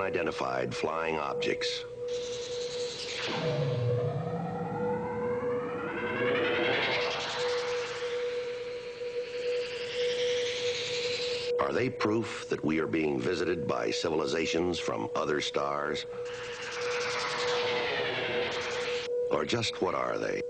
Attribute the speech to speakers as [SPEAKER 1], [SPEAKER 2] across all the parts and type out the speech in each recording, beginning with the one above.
[SPEAKER 1] unidentified flying objects. Are they proof that we are being visited by civilizations from other stars? Or just what are they?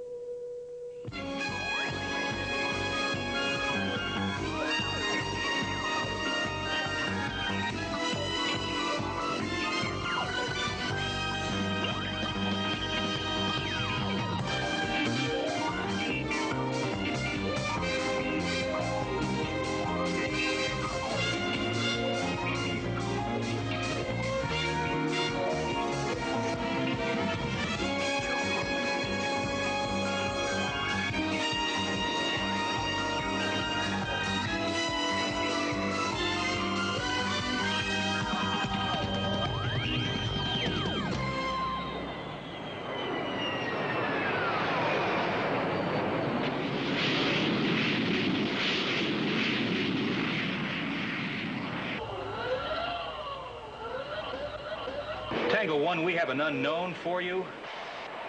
[SPEAKER 2] Tango 1, we have an unknown for you.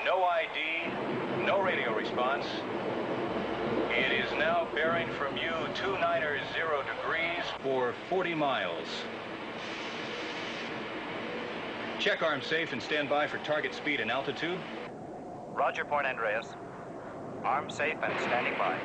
[SPEAKER 2] No ID, no radio response. It is now bearing from you 290 degrees for 40 miles. Check arm safe and stand by for target speed and altitude.
[SPEAKER 3] Roger, Point Andreas. Arm safe and standing by.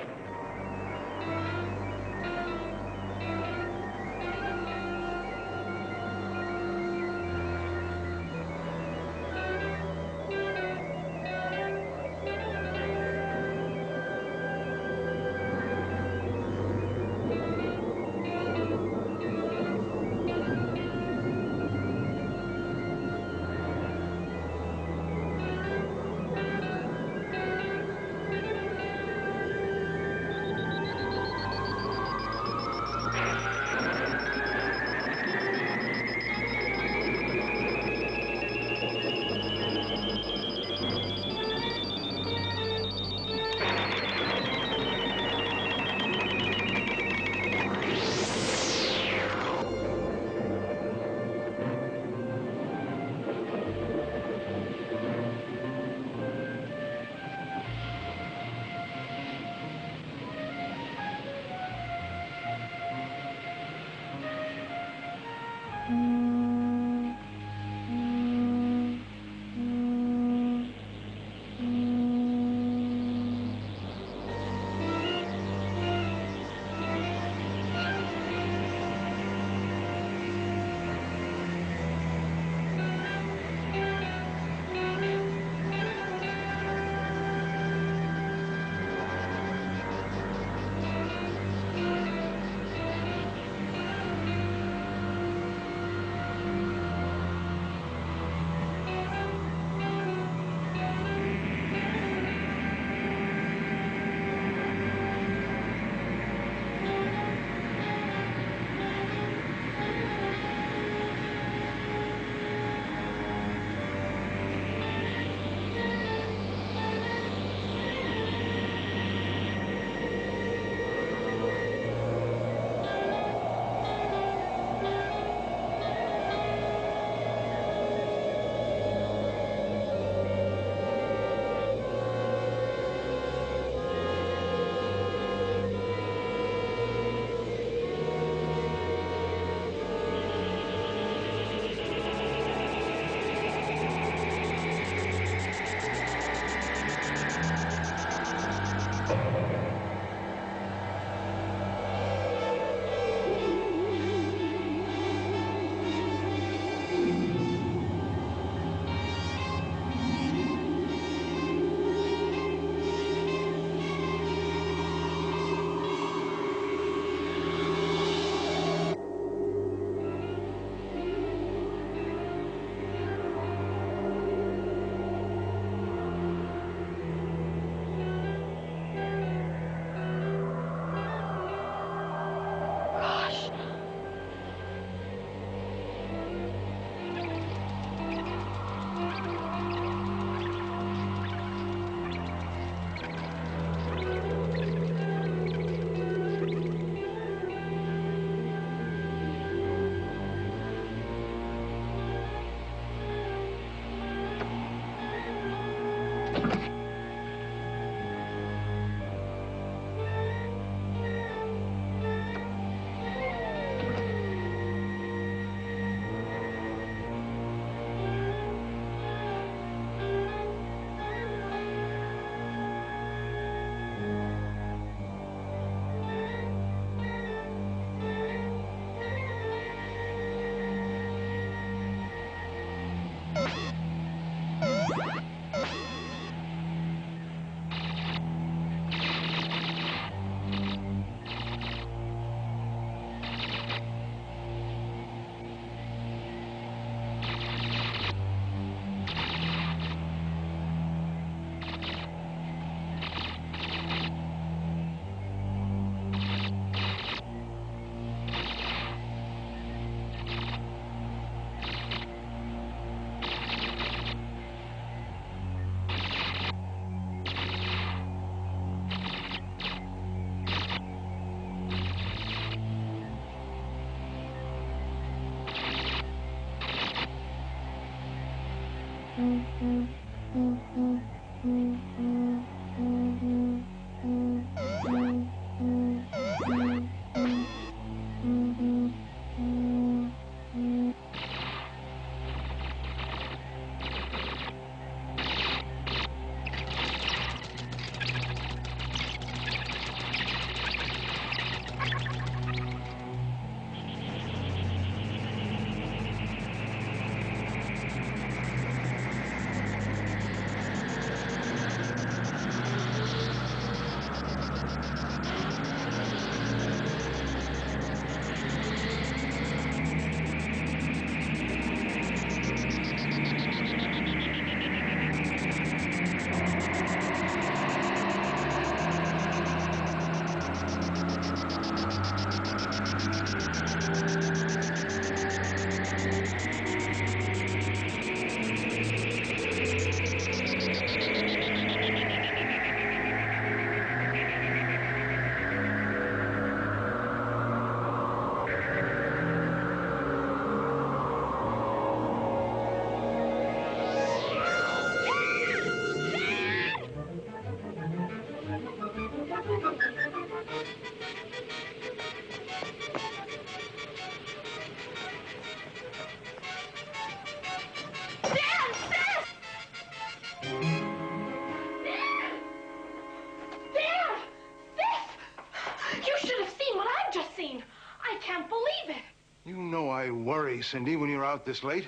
[SPEAKER 4] I worry, Cindy, when you're out this late.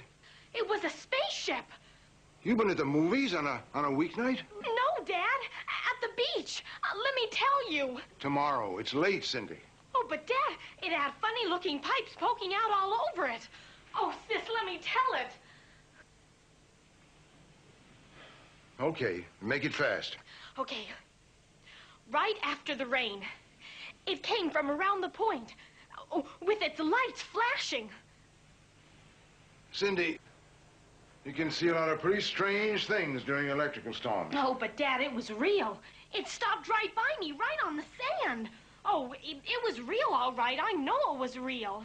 [SPEAKER 5] It was a spaceship.
[SPEAKER 4] You've been at the movies on a weeknight?
[SPEAKER 5] No, Dad. At the beach. Let me tell you. Tomorrow.
[SPEAKER 4] It's late, Cindy.
[SPEAKER 5] Oh, but Dad, it had funny-looking pipes poking out all over it. Oh, Sis, let me tell it.
[SPEAKER 4] Okay, make it fast.
[SPEAKER 5] Okay. Right after the rain, it came from around the point, with its lights flashing.
[SPEAKER 4] Cindy, you can see a lot of pretty strange things during electrical storms.
[SPEAKER 5] No, but Dad, it was real. It stopped right by me, right on the sand. Oh, it was real, all right. I know it was real.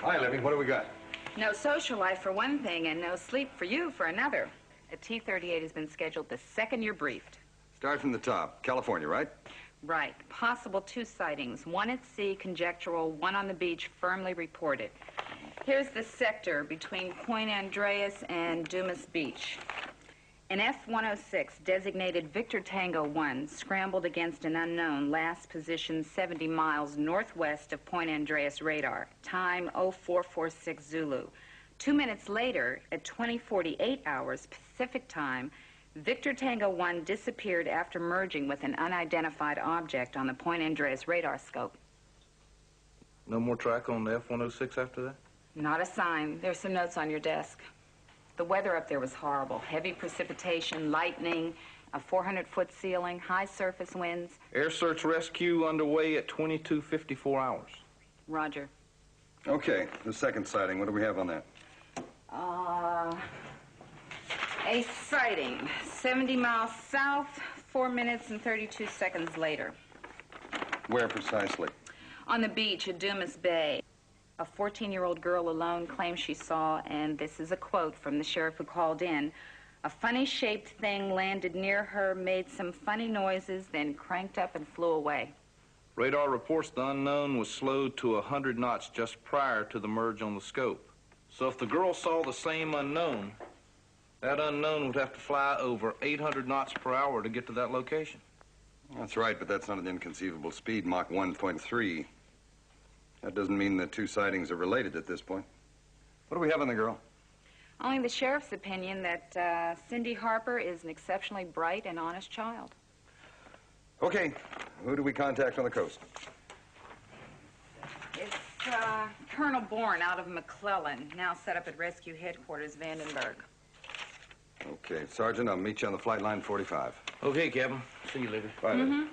[SPEAKER 6] Hi, Libby. What do we got?
[SPEAKER 7] No social life for one thing, and no sleep for you for another. A T-38 has been scheduled the second you're briefed.
[SPEAKER 6] Start from the top. California, right?
[SPEAKER 7] Right. Possible 2 sightings. 1 at sea, conjectural. 1 on the beach, firmly reported. Here's the sector between Point Andreas and Dumas Beach. An F-106, designated Victor Tango 1, scrambled against an unknown, last position 70 miles northwest of Point Andreas radar. Time 0446 Zulu. 2 minutes later, at 20:48 hours Pacific time, Victor Tango 1 disappeared after merging with an unidentified object on the Point Andreas radar scope.
[SPEAKER 8] No more track on the F-106 after that?
[SPEAKER 7] Not a sign. There's some notes on your desk. The weather up there was horrible. Heavy precipitation, lightning, a 400-foot ceiling, high surface winds.
[SPEAKER 8] Air search rescue underway at 22:54 hours.
[SPEAKER 7] Roger.
[SPEAKER 6] Okay, the second sighting. What do we have on that?
[SPEAKER 7] A sighting, 70 miles south, 4 minutes and 32 seconds later.
[SPEAKER 6] Where precisely?
[SPEAKER 7] On the beach at Dumas Bay. A 14-year-old girl alone claims she saw, and this is a quote from the sheriff who called in, "A funny-shaped thing landed near her, made some funny noises, then cranked up and flew away."
[SPEAKER 8] Radar reports the unknown was slowed to 100 knots just prior to the merge on the scope. So if the girl saw the same unknown, that unknown would have to fly over 800 knots per hour to get to that location.
[SPEAKER 6] That's right, but that's not an inconceivable speed, Mach 1.3. That doesn't mean the 2 sightings are related at this point. What do we have on the girl?
[SPEAKER 7] Only the sheriff's opinion that Cindy Harper is an exceptionally bright and honest child.
[SPEAKER 6] Okay, who do we contact on the coast?
[SPEAKER 7] It's Colonel Bourne out of McClellan, now set up at Rescue Headquarters, Vandenberg.
[SPEAKER 6] Okay, Sergeant, I'll meet you on the flight line 45.
[SPEAKER 8] Okay, Captain. See you later.
[SPEAKER 6] Bye, Libby.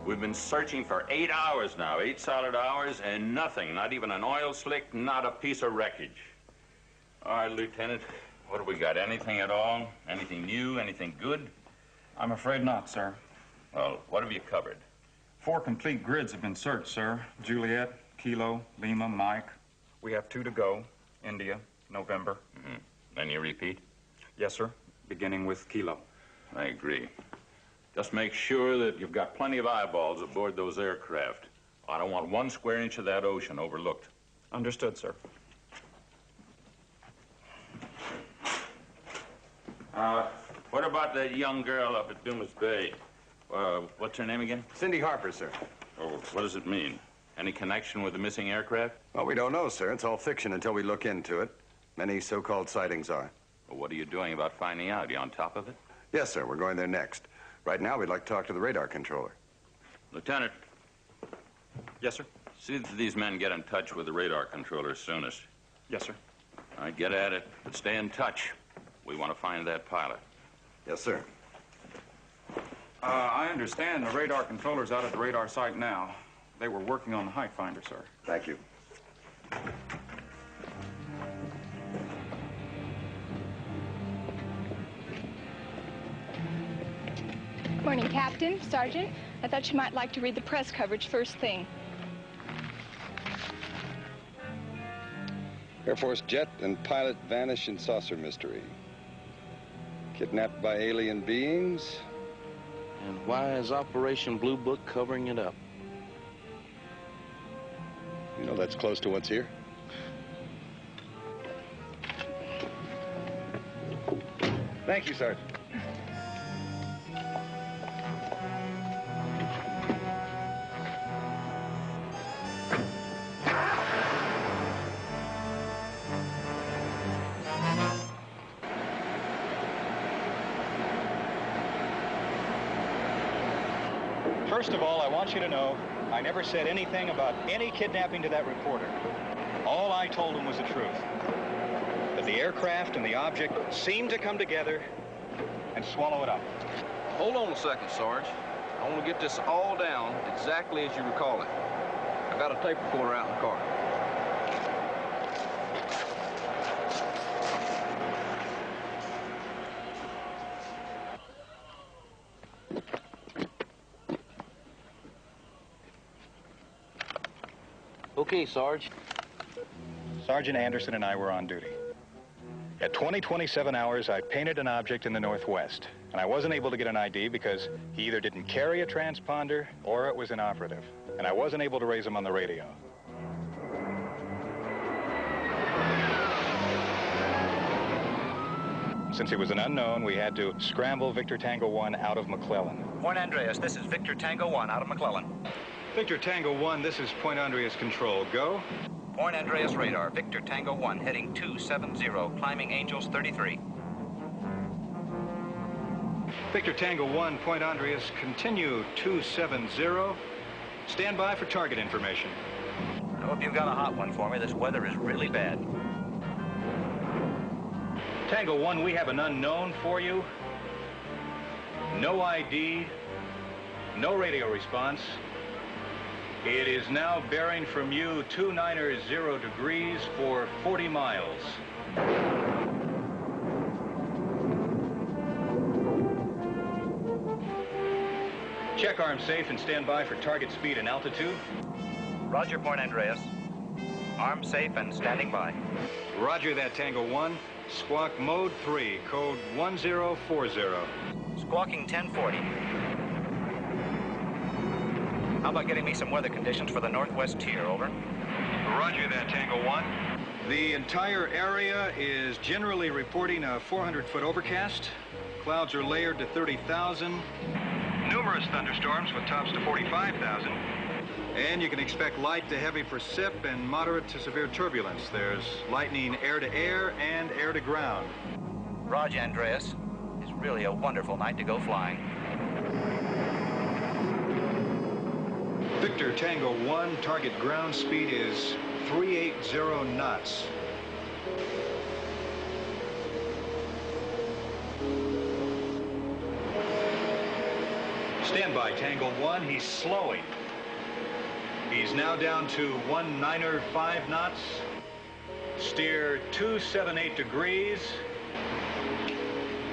[SPEAKER 9] We've been searching for 8 hours now, 8 solid hours, and nothing, not even an oil slick, not a piece of wreckage. All right, Lieutenant, what have we got? Anything at all? Anything new? Anything good?
[SPEAKER 10] I'm afraid not, sir.
[SPEAKER 9] Well, what have you covered?
[SPEAKER 10] 4 complete grids have been searched, sir. Juliet, Kilo, Lima, Mike. We have 2 to go. India, November.
[SPEAKER 9] Mm-hmm. Then you repeat?
[SPEAKER 10] Yes, sir. Beginning with Kilo.
[SPEAKER 9] I agree. Just make sure that you've got plenty of eyeballs aboard those aircraft. I don't want 1 square inch of that ocean overlooked.
[SPEAKER 10] Understood, sir.
[SPEAKER 9] What about that young girl up at Dumas Bay? What's her name again?
[SPEAKER 6] Cindy Harper, sir.
[SPEAKER 9] Oh, what does it mean? Any connection with the missing aircraft?
[SPEAKER 6] Well, we don't know, sir. It's all fiction until we look into it. Many so-called sightings are.
[SPEAKER 9] Well, what are you doing about finding out? You on top of it?
[SPEAKER 6] Yes, sir. We're going there next. Right now, we'd like to talk to the radar controller.
[SPEAKER 9] Lieutenant.
[SPEAKER 10] Yes, sir.
[SPEAKER 9] See that these men get in touch with the radar controller soonest.
[SPEAKER 10] Yes, sir.
[SPEAKER 9] All right, get at it, but stay in touch. We want to find that pilot.
[SPEAKER 6] Yes, sir.
[SPEAKER 10] I understand the radar controller's out at the radar site now. They were working on the height finder, sir.
[SPEAKER 6] Thank you.
[SPEAKER 11] Morning, Captain, Sergeant. I thought you might like to read the press coverage first thing.
[SPEAKER 6] Air Force jet and pilot vanish in saucer mystery. Kidnapped by alien beings.
[SPEAKER 12] And why is Operation Blue Book covering it up?
[SPEAKER 6] You know that's close to what's here. Thank you, Sergeant.
[SPEAKER 2] First of all, I want you to know I never said anything about any kidnapping to that reporter. All I told him was the truth. That the aircraft and the object seemed to come together and swallow it up.
[SPEAKER 12] Hold on a second, Sarge. I want to get this all down exactly as you recall it. I got a tape recorder out in the car. Okay, Sarge.
[SPEAKER 2] Sergeant Anderson and I were on duty. At 20:27 hours, I painted an object in the northwest, and I wasn't able to get an ID because he either didn't carry a transponder or it was inoperative, and I wasn't able to raise him on the radio. Since he was an unknown, we had to scramble Victor Tango 1 out of McClellan.
[SPEAKER 3] Point Andreas, this is Victor Tango 1 out of McClellan.
[SPEAKER 2] Victor Tango 1, this is Point Andreas Control. Go.
[SPEAKER 3] Point Andreas radar, Victor Tango 1, heading 270, climbing Angels 33.
[SPEAKER 2] Victor Tango 1, Point Andreas, continue 270. Stand by for target information.
[SPEAKER 3] I hope you've got a hot one for me. This weather is really bad.
[SPEAKER 2] Tango 1, we have an unknown for you. No ID, no radio response. It is now bearing from you 290 degrees for 40 miles. Check arm safe and stand by for target speed and altitude.
[SPEAKER 3] Roger, Point Andreas. Arm safe and standing by.
[SPEAKER 2] Roger that, Tango 1. Squawk mode 3, code 1040.
[SPEAKER 3] Squawking 1040. How about getting me some weather conditions for the northwest tier, over?
[SPEAKER 2] Roger that, Tango 1. The entire area is generally reporting a 400-foot overcast. Clouds are layered to 30,000. Numerous thunderstorms with tops to 45,000. And you can expect light to heavy precip and moderate to severe turbulence. There's lightning air-to-air and air-to-ground.
[SPEAKER 3] Roger, Andreas. It's really a wonderful night to go flying.
[SPEAKER 2] Victor Tango 1, target ground speed is 380 knots. Stand by, Tango 1. He's slowing. He's now down to 195 knots. Steer 278 degrees.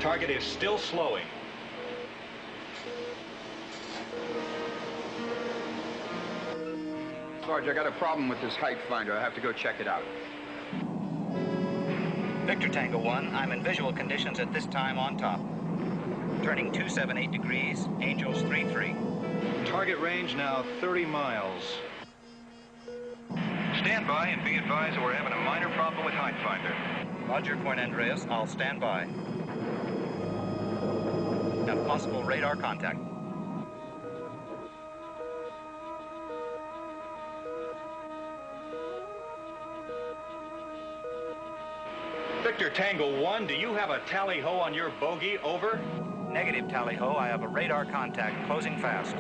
[SPEAKER 2] Target is still slowing.
[SPEAKER 13] Sarge, I got a problem with this height finder. I have to go check it out.
[SPEAKER 3] Victor Tango 1, I'm in visual conditions at this time on top. Turning 278 degrees, Angels 33.
[SPEAKER 2] Target range now 30 miles. Stand by and be advised that we're having a minor problem with height finder.
[SPEAKER 3] Roger, Point Andreas, I'll stand by. Have possible radar contact.
[SPEAKER 2] Victor Tango 1, do you have a tally-ho on your bogey? Over.
[SPEAKER 3] Negative, tally-ho. I have a radar contact closing fast.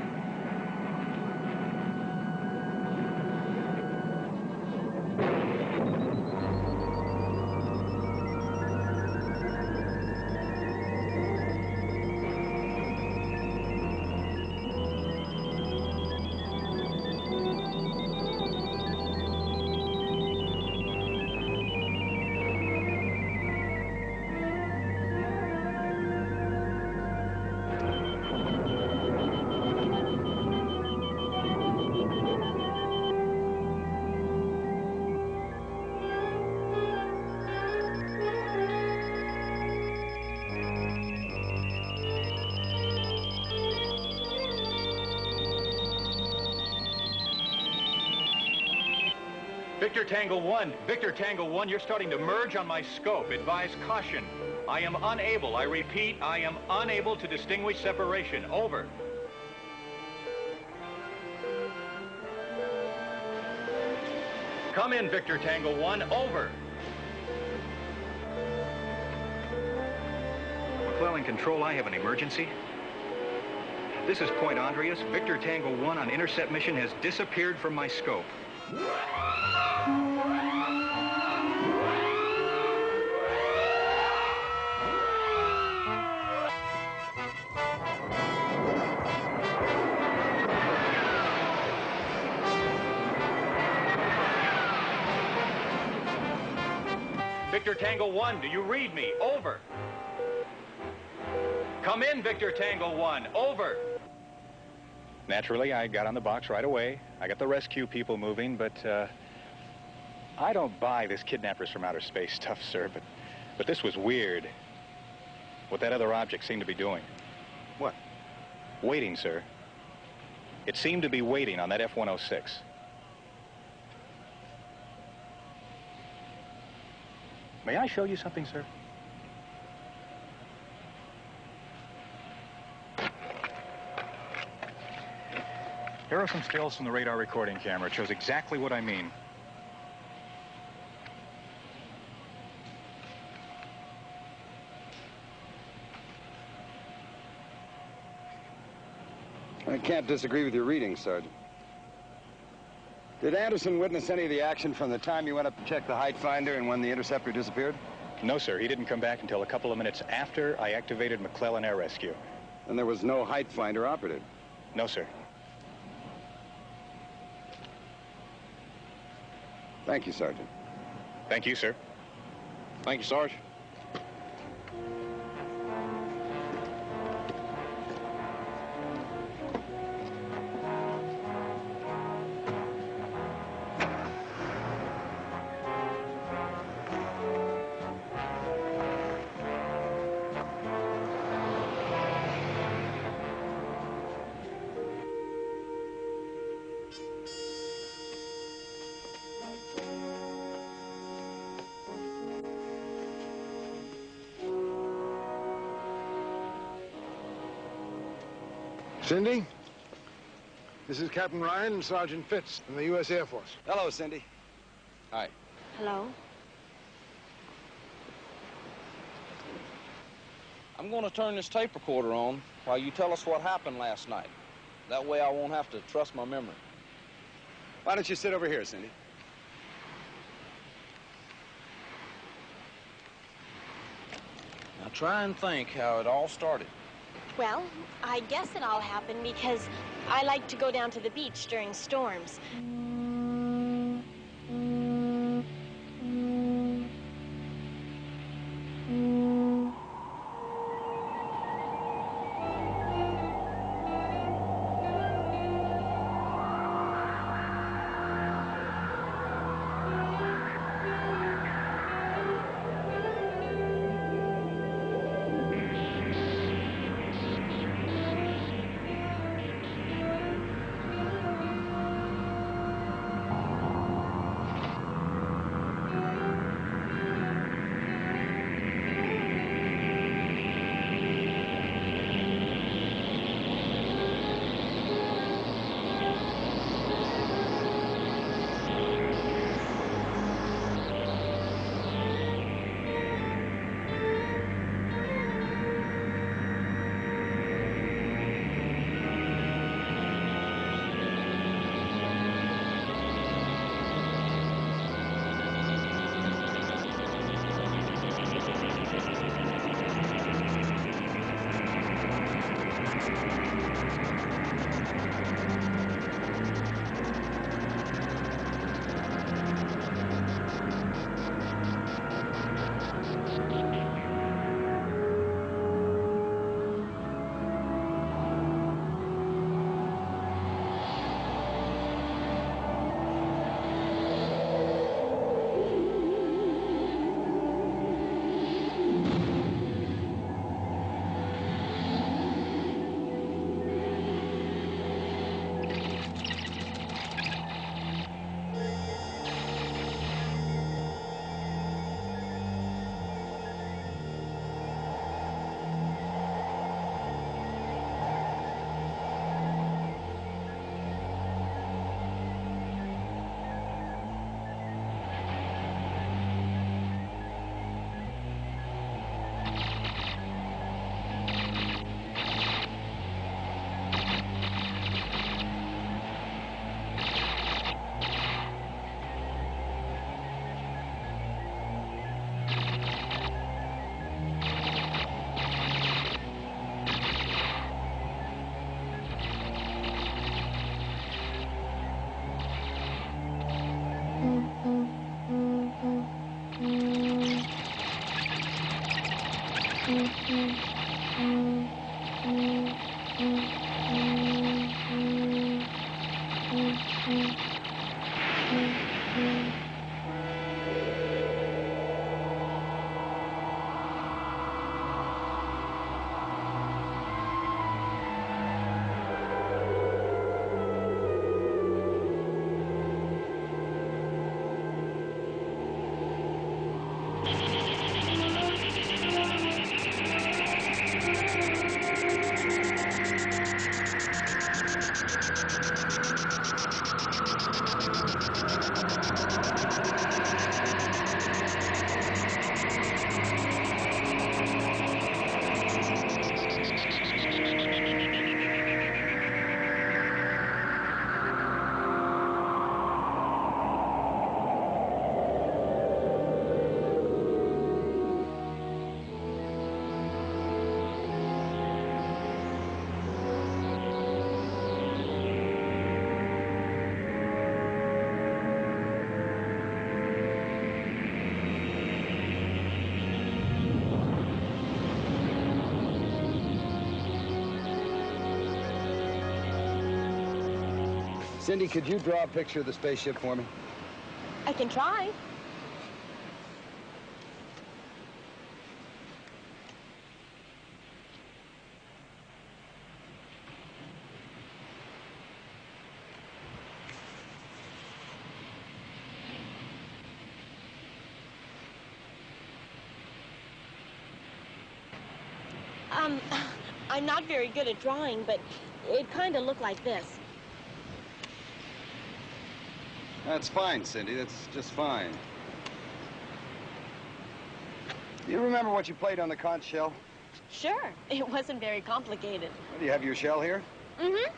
[SPEAKER 2] Victor Tango 1, you're starting to merge on my scope. Advise caution. I am unable, I repeat, I am unable to distinguish separation. Over. Come in, Victor Tango 1. Over. McClellan Control, I have an emergency. This is Point Andreas. Victor Tango 1 on intercept mission has disappeared from my scope. Victor Tango 1, do you read me? Over. Come in, Victor Tango 1. Over.
[SPEAKER 14] Naturally, I got on the box right away. I got the rescue people moving, but I don't buy this kidnappers from outer space stuff, sir, but this was weird. What that other object seemed to be doing.
[SPEAKER 6] What?
[SPEAKER 14] Waiting, sir. It seemed to be waiting on that F-106. May I show you something, sir? Here are some stills from the radar recording camera. It shows exactly what I mean.
[SPEAKER 13] I can't disagree with your reading, Sergeant. Did Anderson witness any of the action from the time you went up to check the height finder and when the interceptor disappeared?
[SPEAKER 14] No, sir. He didn't come back until a couple of minutes after I activated McClellan Air Rescue.
[SPEAKER 13] And there was no height finder operative?
[SPEAKER 14] No, sir.
[SPEAKER 13] Thank you, Sergeant.
[SPEAKER 14] Thank you, sir.
[SPEAKER 12] Thank you, Sarge.
[SPEAKER 4] Cindy, this is Captain Ryan and Sergeant Fitz from the U.S. Air Force.
[SPEAKER 13] Hello, Cindy. Hi.
[SPEAKER 11] Hello?
[SPEAKER 12] I'm going to turn this tape recorder on while you tell us what happened last night. That way I won't have to trust my memory.
[SPEAKER 13] Why don't you sit over here, Cindy?
[SPEAKER 12] Now try and think how it all started.
[SPEAKER 5] Well, I guess it all happened because I like to go down to the beach during storms.
[SPEAKER 13] Cindy, could you draw a picture of the spaceship for me?
[SPEAKER 5] I can try. I'm not very good at drawing, but it kind of looked like this.
[SPEAKER 13] That's fine, Cindy. That's just fine. Do you remember what you played on the conch shell?
[SPEAKER 5] Sure. It wasn't very complicated.
[SPEAKER 13] Well, do you have your shell here?
[SPEAKER 5] Mm-hmm.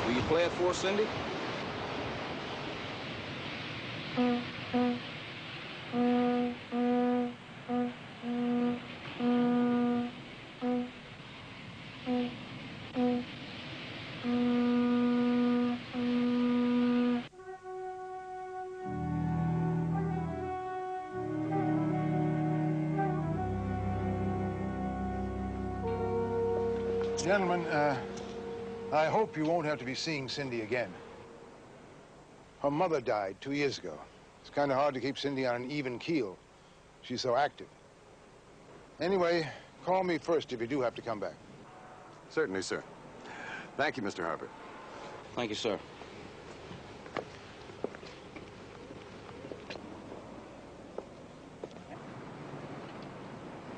[SPEAKER 12] Will you play it for us, Cindy?
[SPEAKER 4] Gentlemen, I hope you won't have to be seeing Cindy again. Her mother died 2 years ago. It's kind of hard to keep Cindy on an even keel. She's so active. Anyway, call me first if you do have to come back.
[SPEAKER 6] Certainly, sir. Thank you, Mr. Harper.
[SPEAKER 3] Thank you, sir.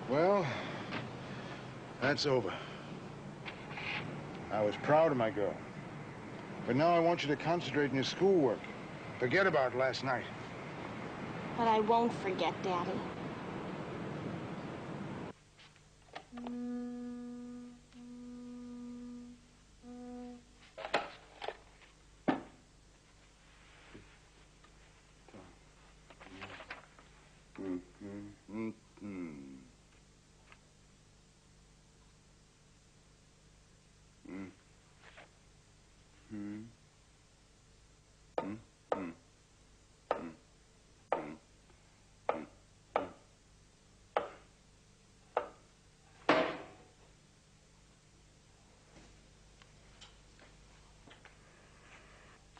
[SPEAKER 4] Well, that's over. I was proud of my girl. But now I want you to concentrate on your schoolwork. Forget about last night.
[SPEAKER 5] But I won't forget, Daddy.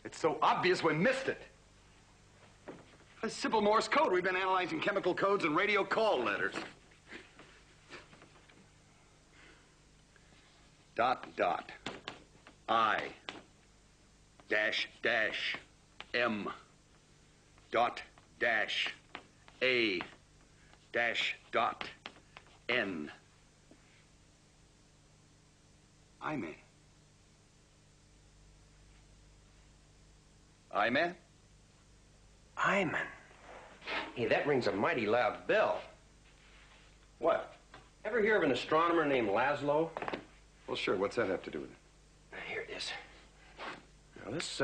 [SPEAKER 13] It's so obvious we missed it. A simple Morse code. We've been analyzing chemical codes and radio call letters. Dot, dot. I. Dash, dash. M. Dot, dash. A. Dash, dot. N. I may. Iman?
[SPEAKER 15] Iman. Hey, that rings a mighty loud bell.
[SPEAKER 13] What?
[SPEAKER 15] Ever hear of an astronomer named Laszlo?
[SPEAKER 6] Well, sure. What's that have to do with it?
[SPEAKER 15] Here it is. Now, this,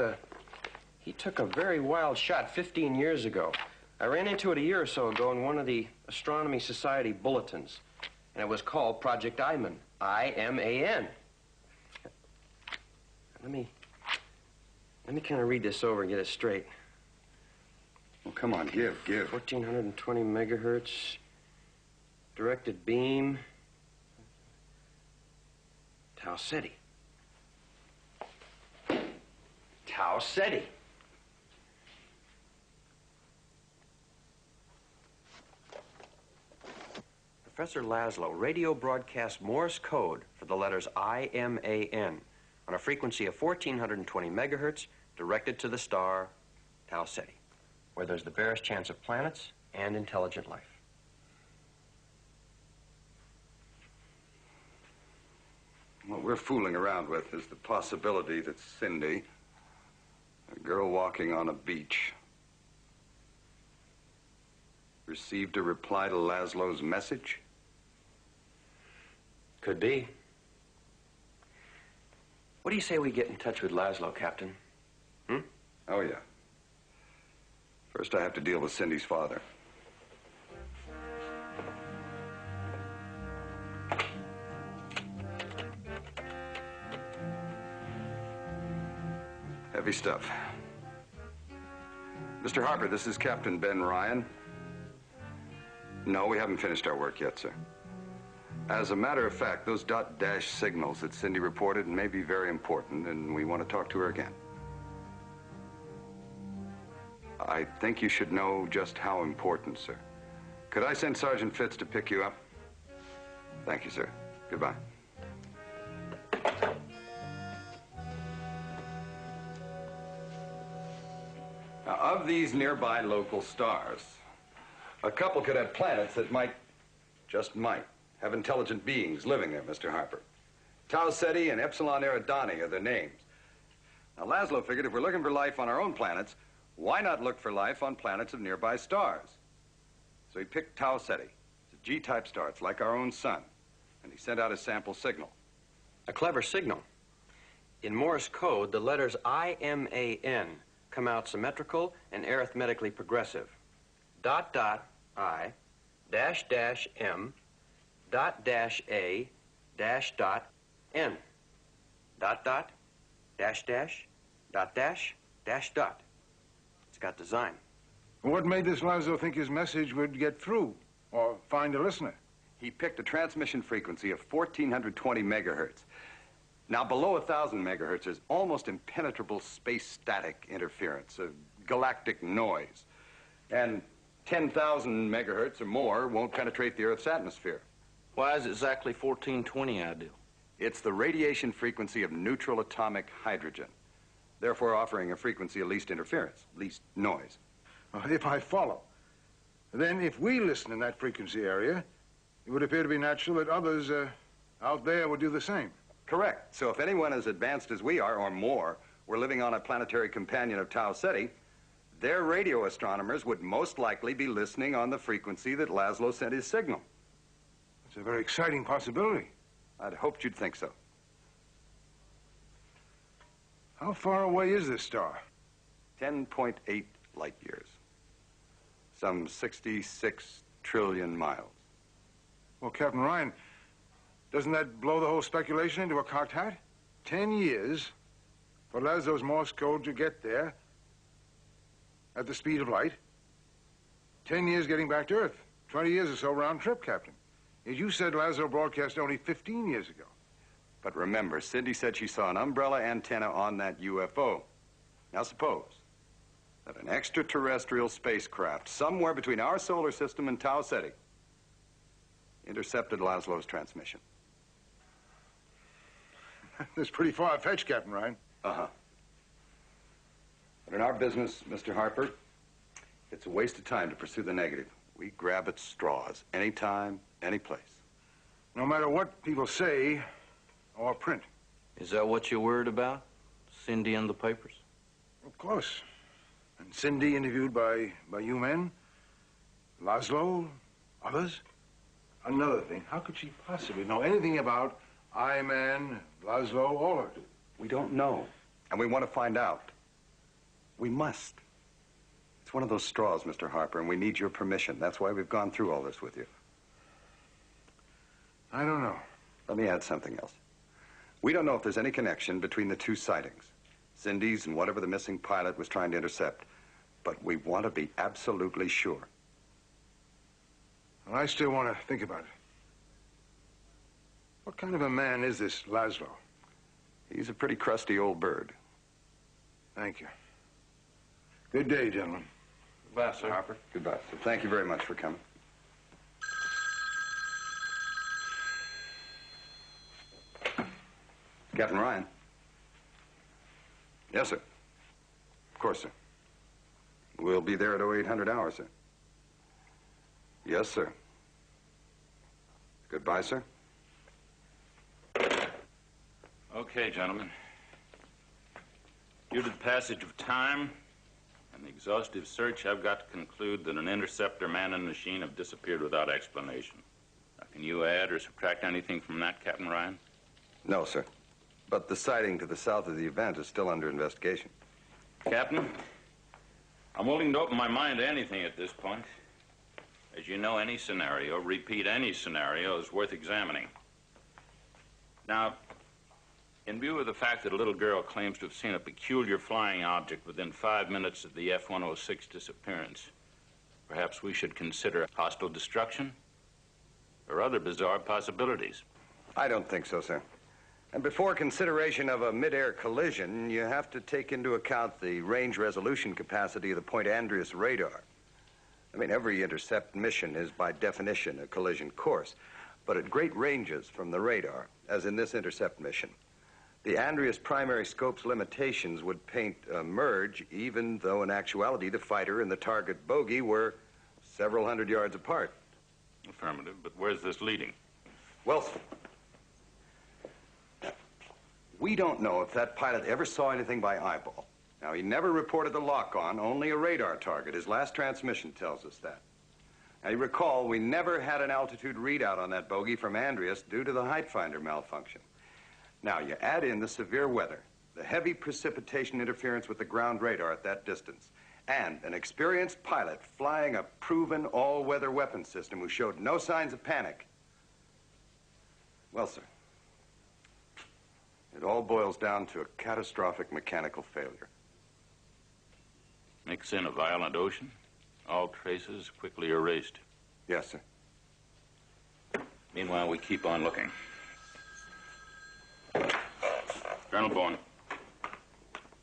[SPEAKER 15] he took a very wild shot 15 years ago. I ran into it a year or so ago in one of the Astronomy Society bulletins. And it was called Project Iman. I-M-A-N. Let me kind of read this over and get it straight.
[SPEAKER 6] Well, come on, give.
[SPEAKER 15] 1420 megahertz, directed beam, Tau Ceti. Tau Ceti. Professor Laszlo radio broadcast Morse code for the letters I-M-A-N on a frequency of 1420 megahertz directed to the star Tau Ceti, where there's the barest chance of planets and intelligent life.
[SPEAKER 6] What we're fooling around with is the possibility that Cindy, a girl walking on a beach, received a reply to Laszlo's message.
[SPEAKER 15] Could be. What do you say we get in touch with Laszlo, Captain?
[SPEAKER 6] Oh, yeah. First, I have to deal with Cindy's father. Heavy stuff. Mr. Harper, this is Captain Ben Ryan. No, we haven't finished our work yet, sir. As a matter of fact, those dot-dash signals that Cindy reported may be very important, and we want to talk to her again. I think you should know just how important, sir. Could I send Sergeant Fitz to pick you up? Thank you, sir. Goodbye. Now, of these nearby local stars, a couple could have planets that might, just might, have intelligent beings living there, Mr. Harper. Tau Ceti and Epsilon Eridani are their names. Now, Laszlo figured if we're looking for life on our own planets, why not look for life on planets of nearby stars? So he picked Tau Ceti. It's a G-type star. It's like our own sun. And he sent out a sample signal.
[SPEAKER 15] A clever signal. In Morse code, the letters I-M-A-N come out symmetrical and arithmetically progressive. Dot, dot, I, dash, dash, M, dot, dash, A, dash, dot, N. Dot, dot, dash, dash, dot, dash, dash, dot. It's got design.
[SPEAKER 4] What made this Laszlo think his message would get through or find a listener?
[SPEAKER 6] He picked a transmission frequency of 1420 megahertz. Now, below 1,000 megahertz, there's almost impenetrable space static interference, a galactic noise. And 10,000 megahertz or more won't penetrate the Earth's atmosphere.
[SPEAKER 8] Why is exactly 1420 ideal?
[SPEAKER 6] It's the radiation frequency of neutral atomic hydrogen, therefore offering a frequency of least interference, least noise.
[SPEAKER 4] If I follow, then if we listen in that frequency area, it would appear to be natural that others out there would do the same.
[SPEAKER 6] Correct. So if anyone as advanced as we are, or more, were living on a planetary companion of Tau Ceti, their radio astronomers would most likely be listening on the frequency that Laszlo sent his signal.
[SPEAKER 4] It's a very exciting possibility.
[SPEAKER 6] I'd hoped you'd think so.
[SPEAKER 4] How far away is this star?
[SPEAKER 6] 10.8 light years. Some 66 trillion miles.
[SPEAKER 4] Well, Captain Ryan, doesn't that blow the whole speculation into a cocked hat? 10 years for Laszlo's Morse code to get there at the speed of light. 10 years getting back to Earth. 20 years or so round trip, Captain. Yet you said Laszlo broadcast only 15 years ago.
[SPEAKER 6] But remember, Cindy said she saw an umbrella antenna on that UFO. Now suppose that an extraterrestrial spacecraft somewhere between our solar system and Tau Ceti intercepted Laszlo's transmission.
[SPEAKER 4] That's pretty far-fetched, Captain Ryan.
[SPEAKER 6] Uh-huh. But in our business, Mr. Harper, it's a waste of time to pursue the negative. We grab at straws, anytime, any place.
[SPEAKER 4] No matter what people say or print.
[SPEAKER 8] Is that what you're worried about? Cindy and the papers?
[SPEAKER 4] Of course. And Cindy interviewed by you men, Laszlo, others. Another thing, how could she possibly know anything about I-Man, Laszlo, all of it?
[SPEAKER 6] We don't know, and we want to find out. We must. It's one of those straws, Mr. Harper, and we need your permission. That's why we've gone through all this with you.
[SPEAKER 4] I don't know.
[SPEAKER 6] Let me add something else. We don't know if there's any connection between the two sightings, Cindy's and whatever the missing pilot was trying to intercept, but we want to be absolutely sure.
[SPEAKER 4] Well, I still want to think about it. What kind of a man is this Laszlo?
[SPEAKER 6] He's a pretty crusty old bird.
[SPEAKER 4] Thank you. Good day, gentlemen.
[SPEAKER 8] Goodbye, sir.
[SPEAKER 6] Harper. Goodbye, sir. Thank you very much for coming. Captain Ryan. Yes, sir. Of course, sir. We'll be there at 0800 hours, sir. Yes, sir. Goodbye, sir.
[SPEAKER 9] Okay, gentlemen. Due to the passage of time and the exhaustive search, I've got to conclude that an interceptor man and machine have disappeared without explanation. Now, can you add or subtract anything from that, Captain Ryan?
[SPEAKER 6] No, sir. But the sighting to the south of the event is still under investigation.
[SPEAKER 9] Captain, I'm willing to open my mind to anything at this point. As you know, any scenario, repeat any scenario, is worth examining. Now, in view of the fact that a little girl claims to have seen a peculiar flying object within 5 minutes of the F-106 disappearance, perhaps we should consider hostile destruction or other bizarre possibilities.
[SPEAKER 6] I don't think so, sir. And before consideration of a mid-air collision, you have to take into account the range resolution capacity of the Point Andreas radar. I mean, every intercept mission is by definition a collision course, but at great ranges from the radar, as in this intercept mission, the Andreas primary scope's limitations would paint a merge, even though in actuality the fighter and the target bogey were several hundred yards apart.
[SPEAKER 9] Affirmative, but where's this leading?
[SPEAKER 6] Well, we don't know if that pilot ever saw anything by eyeball. Now, he never reported the lock-on, only a radar target. His last transmission tells us that. Now, you recall, we never had an altitude readout on that bogey from Andreas due to the height finder malfunction. Now, you add in the severe weather, the heavy precipitation interference with the ground radar at that distance, and an experienced pilot flying a proven all-weather weapon system who showed no signs of panic. Well, sir, it all boils down to a catastrophic mechanical failure.
[SPEAKER 9] Mix in a violent ocean, all traces quickly erased.
[SPEAKER 6] Yes, sir.
[SPEAKER 9] Meanwhile, we keep on looking. Colonel Bourne.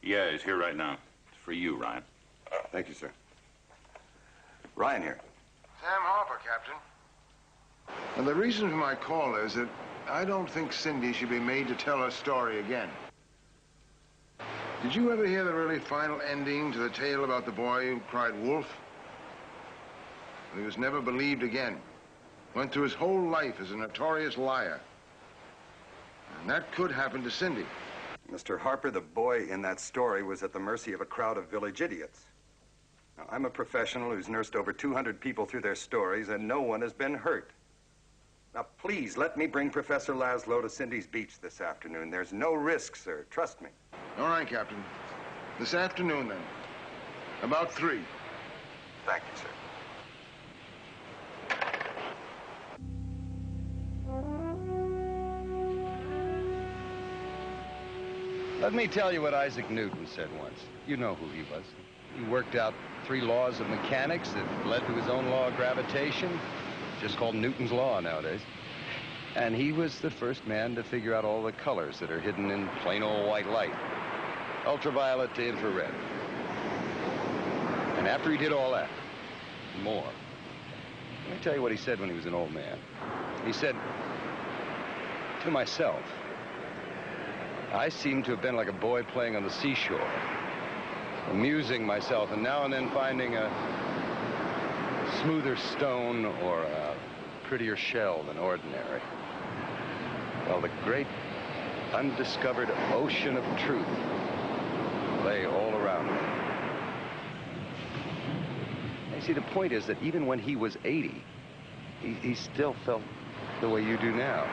[SPEAKER 9] Yeah, he's here right now. It's for you, Ryan.
[SPEAKER 6] Thank you, sir. Ryan here.
[SPEAKER 4] Sam Harper, Captain. And the reason for my call is that I don't think Cindy should be made to tell her story again. Did you ever hear the really final ending to the tale about the boy who cried wolf? He was never believed again. Went through his whole life as a notorious liar. And that could happen to Cindy.
[SPEAKER 6] Mr. Harper, the boy in that story was at the mercy of a crowd of village idiots. Now, I'm a professional who's nursed over 200 people through their stories, and no one has been hurt. Now, please, let me bring Professor Laszlo to Cindy's beach this afternoon. There's no risk, sir. Trust me.
[SPEAKER 4] All right, Captain. This afternoon, then. About 3.
[SPEAKER 6] Thank you, sir.
[SPEAKER 16] Let me tell you what Isaac Newton said once. You know who he was. He worked out 3 laws of mechanics that led to his own law of gravitation. Just called Newton's law nowadays. And he was the first man to figure out all the colors that are hidden in plain old white light. Ultraviolet to infrared. And after he did all that, more. Let me tell you what he said when he was an old man. He said, to myself, I seem to have been like a boy playing on the seashore, amusing myself and now and then finding a smoother stone or a prettier shell than ordinary. While the great undiscovered ocean of truth lay all around me. You see, the point is that even when he was 80, he still felt the way you do now.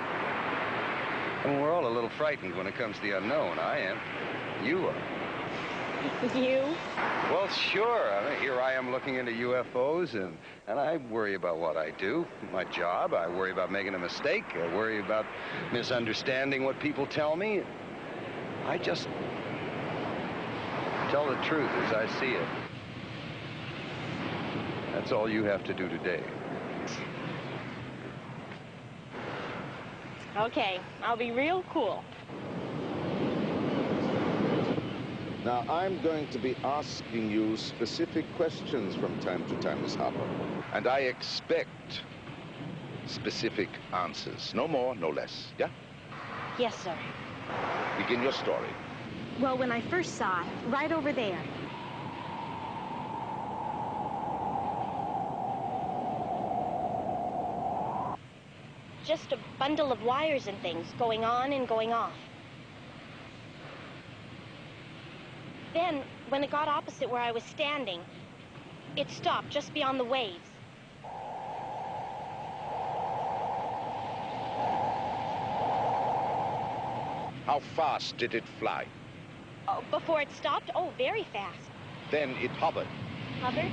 [SPEAKER 16] I mean, we're all a little frightened when it comes to the unknown. I am. You are.
[SPEAKER 5] You?
[SPEAKER 16] Well, sure. I mean, here I am looking into UFOs, and I worry about what I do, my job. I worry about making a mistake. I worry about misunderstanding what people tell me. I just tell the truth as I see it. That's all you have to do today.
[SPEAKER 5] Okay, I'll be real cool.
[SPEAKER 17] Now, I'm going to be asking you specific questions from time to time, Miss Harper. And I expect specific answers. No more, no less, yeah?
[SPEAKER 5] Yes, sir.
[SPEAKER 17] Begin your story.
[SPEAKER 5] Well, when I first saw it, right over there. Just a bundle of wires and things going on and going off. Then, when it got opposite where I was standing, it stopped just beyond the waves.
[SPEAKER 17] How fast did it fly?
[SPEAKER 5] Oh, before it stopped? Oh, very fast.
[SPEAKER 17] Then it hovered.
[SPEAKER 5] Hovered?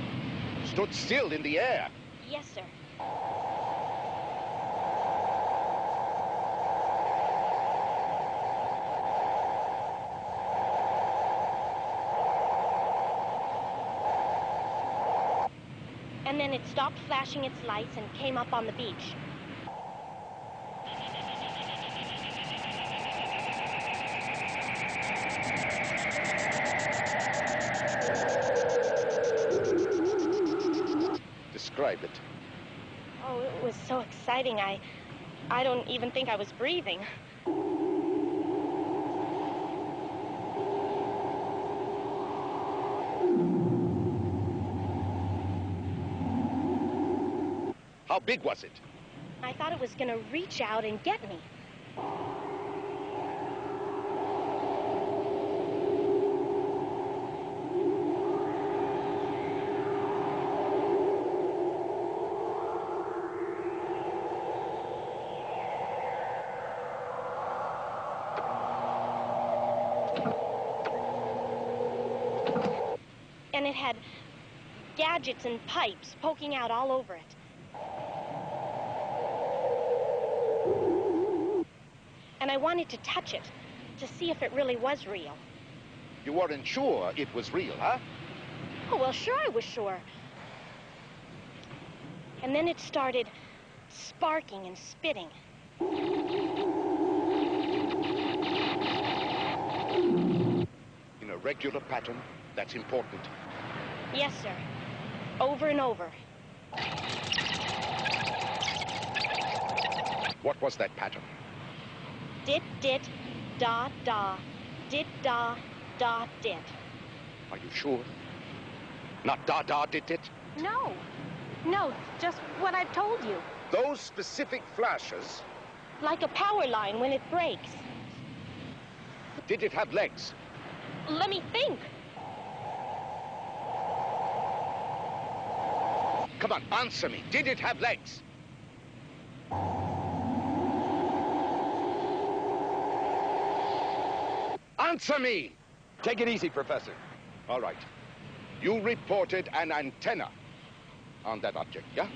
[SPEAKER 17] Stood still in the air.
[SPEAKER 5] Yes, sir. And then it stopped flashing its lights and came up on the beach.
[SPEAKER 17] Describe it.
[SPEAKER 5] Oh, it was so exciting. I don't even think I was breathing.
[SPEAKER 17] How big was it?
[SPEAKER 5] I thought it was going to reach out and get me. And it had gadgets and pipes poking out all over it. And I wanted to touch it, to see if it really was real.
[SPEAKER 17] You weren't sure it was real, huh?
[SPEAKER 5] Oh, well, sure I was sure. And then it started sparking and spitting.
[SPEAKER 17] regular pattern? That's important.
[SPEAKER 5] Yes, sir. Over and over.
[SPEAKER 17] What was that pattern?
[SPEAKER 5] Dit, dit, da, da. Dit, da, da, dit.
[SPEAKER 17] Are you sure? Not da, da, dit, dit?
[SPEAKER 5] No. No, just what I've told you.
[SPEAKER 17] Those specific flashes...
[SPEAKER 5] Like a power line when it breaks.
[SPEAKER 17] Did it have legs?
[SPEAKER 5] Let me think.
[SPEAKER 17] Come on, answer me. Did it have legs? Answer me!
[SPEAKER 13] Take it easy, Professor.
[SPEAKER 17] All right. You reported an antenna on that object, yeah?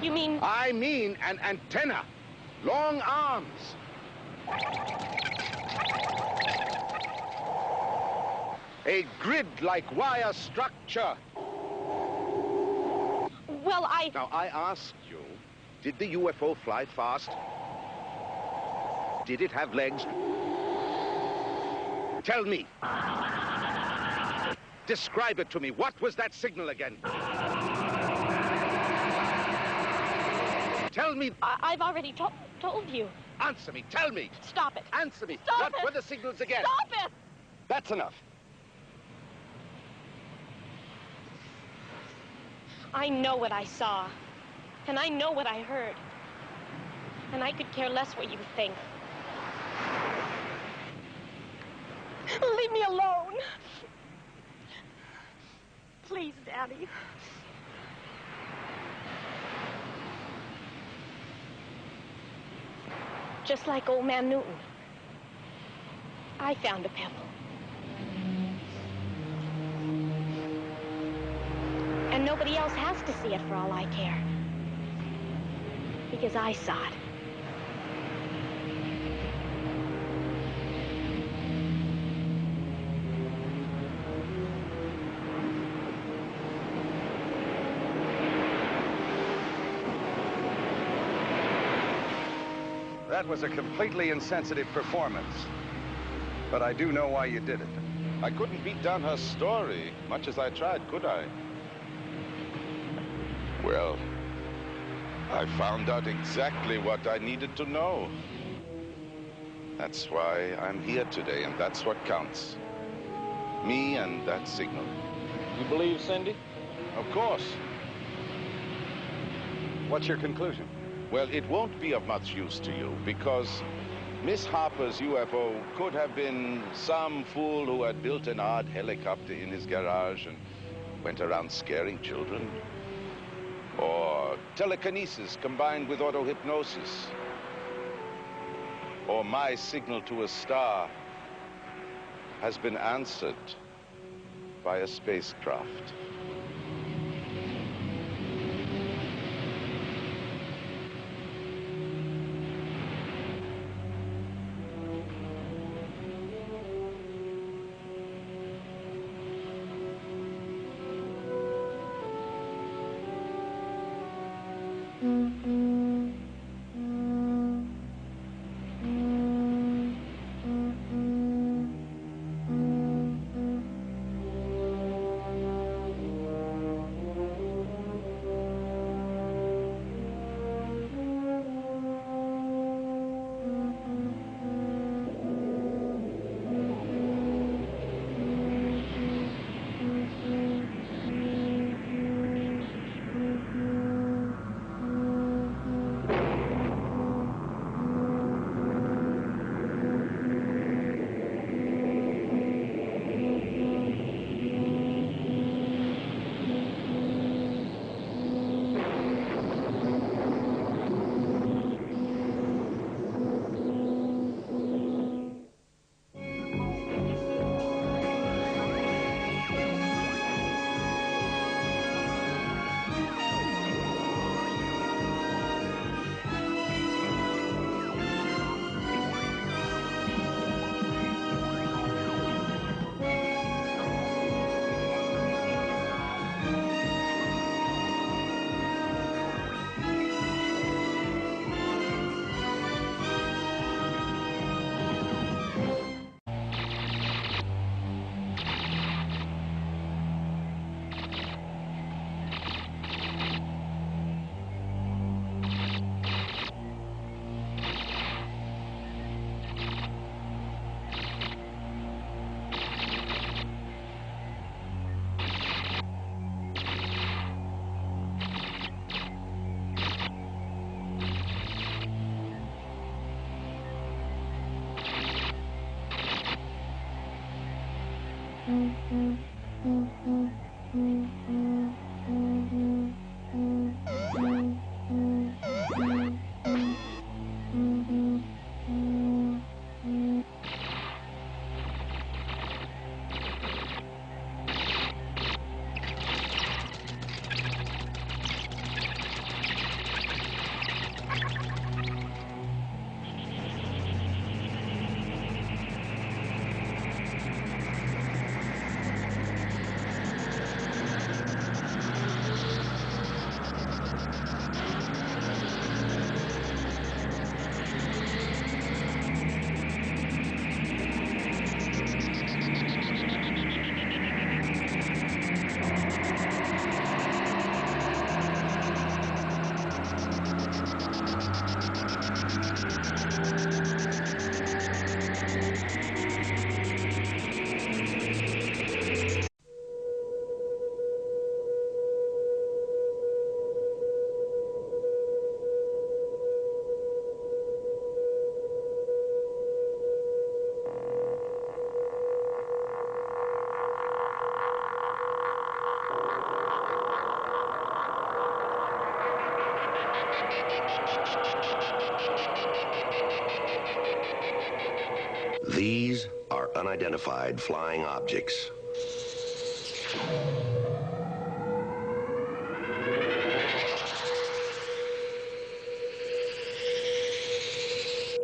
[SPEAKER 5] You mean...
[SPEAKER 17] I mean an antenna. Long arms. A grid-like wire structure.
[SPEAKER 5] Well,
[SPEAKER 17] Now, I asked you, did the UFO fly fast? Did it have legs? Tell me. Describe it to me. What was that signal again? Tell me.
[SPEAKER 5] I've already told you.
[SPEAKER 17] Answer me. Tell me.
[SPEAKER 5] Stop it.
[SPEAKER 17] Answer me.
[SPEAKER 5] Stop
[SPEAKER 17] What were the signals again?
[SPEAKER 5] Stop it!
[SPEAKER 13] That's enough.
[SPEAKER 5] I know what I saw. And I know what I heard. And I could care less what you think. Leave me alone. Please, Daddy. Just like old man Newton. I found a pebble. And nobody else has to see it for all I care. Because I saw it.
[SPEAKER 6] That was a completely insensitive performance. But I do know why you did it.
[SPEAKER 17] I couldn't beat down her story, much as I tried, could I? Well, I found out exactly what I needed to know. That's why I'm here today, and that's what counts. Me and that signal.
[SPEAKER 12] You believe Cindy?
[SPEAKER 17] Of course.
[SPEAKER 6] What's your conclusion?
[SPEAKER 17] Well, it won't be of much use to you, because Miss Harper's UFO could have been some fool who had built an odd helicopter in his garage and went around scaring children. Or telekinesis combined with autohypnosis. Or my signal to a star has been answered by a spacecraft.
[SPEAKER 1] These are unidentified flying objects.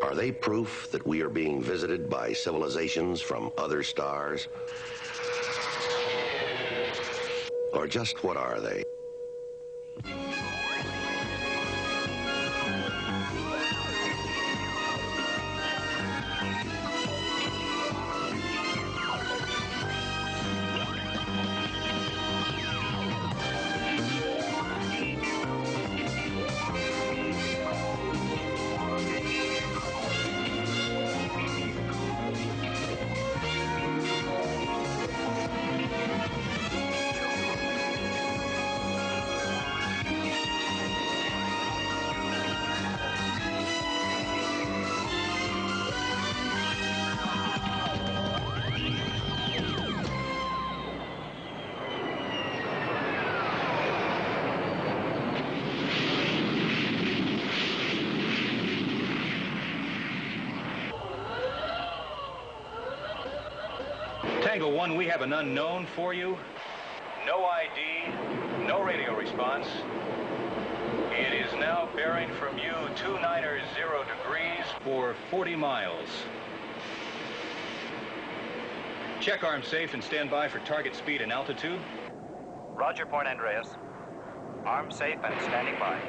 [SPEAKER 1] Are they proof that we are being visited by civilizations from other stars? Or just what are they?
[SPEAKER 2] Tango 1, we have an unknown for you. No ID, no radio response. It is now bearing from you 290 degrees for 40 miles. Check arm safe and stand by for target speed and altitude.
[SPEAKER 3] Roger, Point Andreas. Arm safe and standing by.